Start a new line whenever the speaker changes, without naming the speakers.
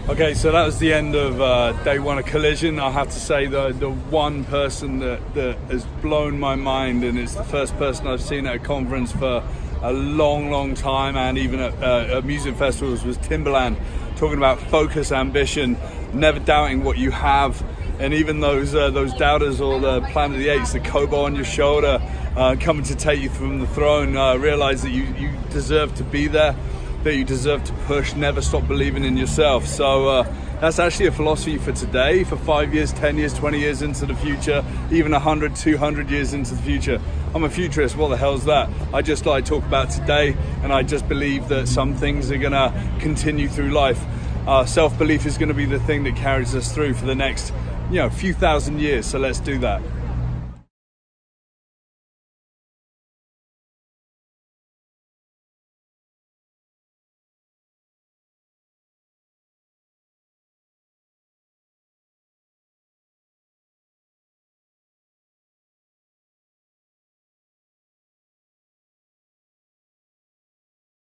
Okay, so that was the end of day one of Collision. I have to say the one person that has blown my mind, and it's the first person I've seen at a conference for a long time, and even at music festivals, was Timbaland, talking about focus, ambition, never doubting what you have, and even those doubters or the Planet of the Apes, the Kobo on your shoulder, coming to take you from the throne, realize that you deserve to be there, that you deserve to push, never stop believing in yourself. So that's actually a philosophy for today, for 5 years, 10 years, 20 years into the future, even 100, 200 years into the future. I'm a futurist, what the hell's that? I just like to talk about today, and I just believe that some things are gonna continue through life. Self-belief is gonna be the thing that carries us through for the next, few thousand years, so let's do that.